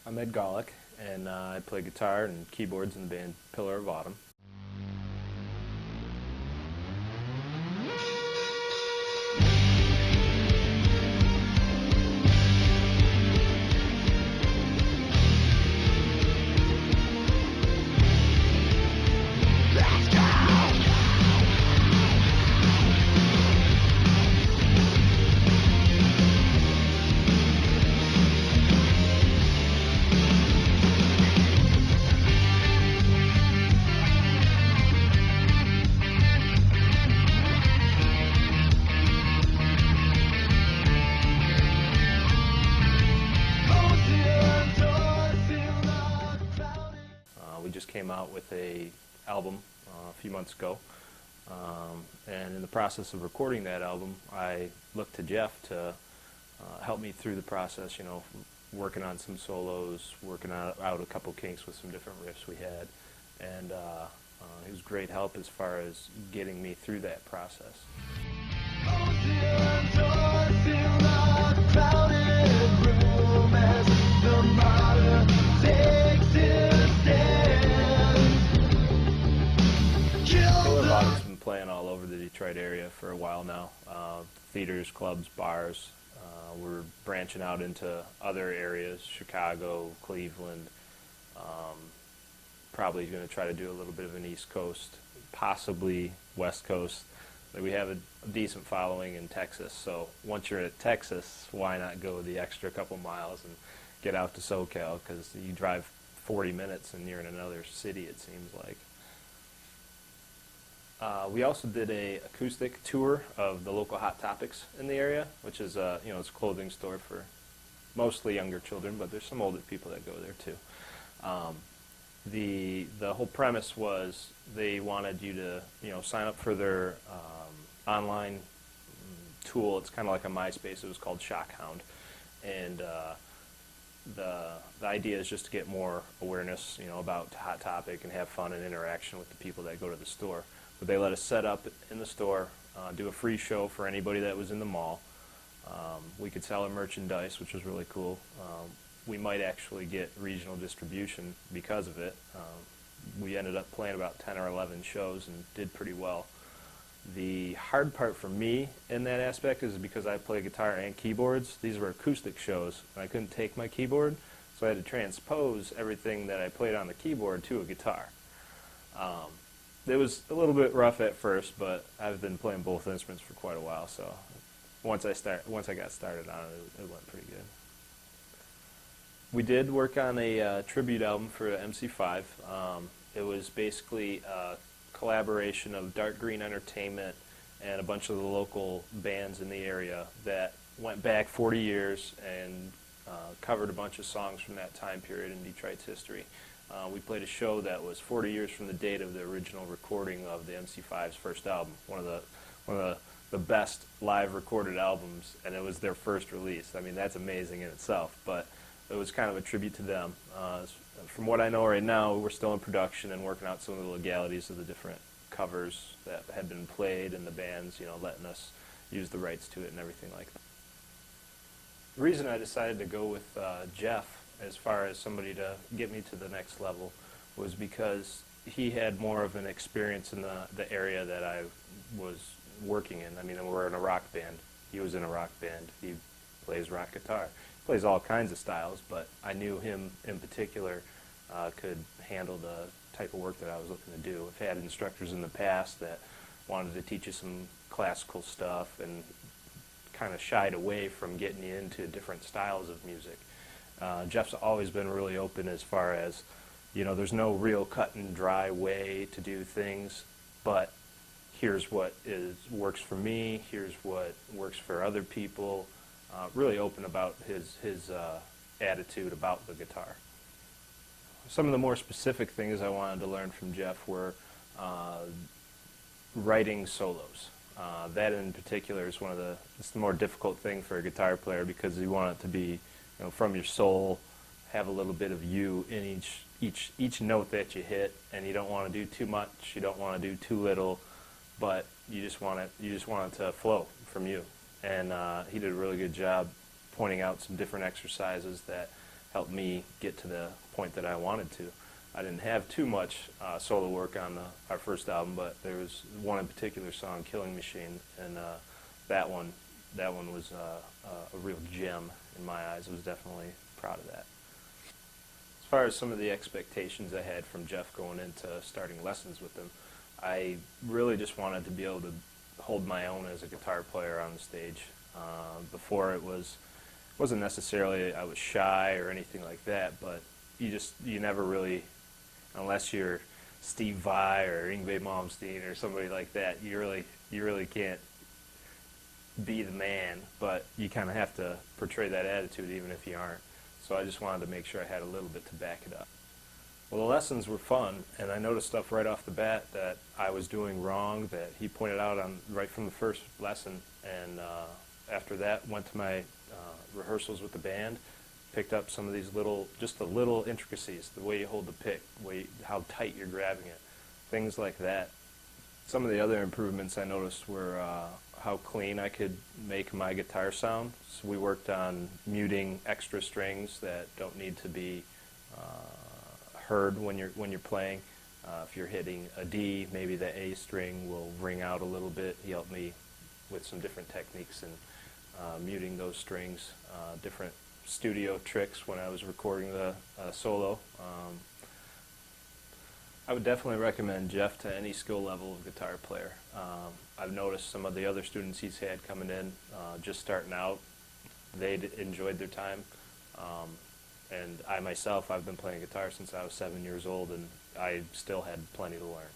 I'm Ed Gawlik, and I play guitar and keyboards in the band Pillar of Autumn. We just came out with a album a few months ago, and in the process of recording that album, I looked to Jeff to help me through the process. You know, working on some solos, working out a couple kinks with some different riffs we had, and he was great help as far as getting me through that process. Gawlik's been playing all over the Detroit area for a while now. Theaters, clubs, bars. We're branching out into other areas, Chicago, Cleveland. Probably going to try to do a little bit of an East Coast, possibly West Coast. We have a decent following in Texas, so once you're at Texas, why not go the extra couple miles and get out to SoCal, because you drive 40 minutes and you're in another city, it seems like. We also did a acoustic tour of the local Hot Topics in the area, which is it's a clothing store for mostly younger children, but there's some older people that go there too. The whole premise was they wanted you to sign up for their online tool. It's kind of like a MySpace. It was called Shockhound, and the idea is just to get more awareness about Hot Topic and have fun and interaction with the people that go to the store. But they let us set up in the store, do a free show for anybody that was in the mall. We could sell our merchandise, which was really cool. We might actually get regional distribution because of it. We ended up playing about 10 or 11 shows and did pretty well. The hard part for me in that aspect is because I play guitar and keyboards. These were acoustic shows, and I couldn't take my keyboard, so I had to transpose everything that I played on the keyboard to a guitar. It was a little bit rough at first, but I've been playing both instruments for quite a while, so once I got started on it, it went pretty good. We did work on a tribute album for MC5. It was basically a collaboration of Dark Green Entertainment and a bunch of the local bands in the area that went back 40 years and covered a bunch of songs from that time period in Detroit's history. We played a show that was 40 years from the date of the original recording of the MC5's first album, one of the best live recorded albums, and it was their first release. I mean, that's amazing in itself, but it was kind of a tribute to them. From what I know right now, we're still in production and working out some of the legalities of the different covers that had been played, and the bands, letting us use the rights to it and everything like that. The reason I decided to go with Jeff as far as somebody to get me to the next level was because he had more of an experience in the area that I was working in. I mean, we're in a rock band. He was in a rock band. He plays rock guitar. He plays all kinds of styles, but I knew him in particular could handle the type of work that I was looking to do. I've had instructors in the past that wanted to teach you some classical stuff and kind of shied away from getting you into different styles of music. Jeff's always been really open as far as, there's no real cut and dry way to do things, but here's what works for me, here's what works for other people. Really open about his attitude about the guitar. Some of the more specific things I wanted to learn from Jeff were writing solos. That in particular is it's the more difficult thing for a guitar player, because you want it to be from your soul, have a little bit of you in each note that you hit, and you don't want to do too much, you don't want to do too little, but you just want it to flow from you. And he did a really good job pointing out some different exercises that helped me get to the point that I wanted to. I didn't have too much solo work on our first album, but there was one in particular song, "Killing Machine," and that one was a real gem in my eyes. I was definitely proud of that. As far as some of the expectations I had from Jeff going into starting lessons with him, I really just wanted to be able to hold my own as a guitar player on the stage. Before wasn't necessarily I was shy or anything like that, but you never really, unless you're Steve Vai or Yngwie Malmsteen or somebody like that, you really can't be the man, but you kind of have to portray that attitude even if you aren't. So I just wanted to make sure I had a little bit to back it up. Well, the lessons were fun, and I noticed stuff right off the bat that I was doing wrong that he pointed out on right from the first lesson. And after that, went to my rehearsals with the band, picked up some of these just the little intricacies, the way you hold the pick, how tight you're grabbing it, things like that. Some of the other improvements I noticed were how clean I could make my guitar sound. So we worked on muting extra strings that don't need to be heard when you're playing. If you're hitting a D, maybe the A string will ring out a little bit. He helped me with some different techniques in muting those strings, different studio tricks when I was recording the solo. I would definitely recommend Jeff to any skill level of guitar player. I've noticed some of the other students he's had coming in, just starting out, they enjoyed their time. And I myself, I've been playing guitar since I was 7 years old, and I still had plenty to learn.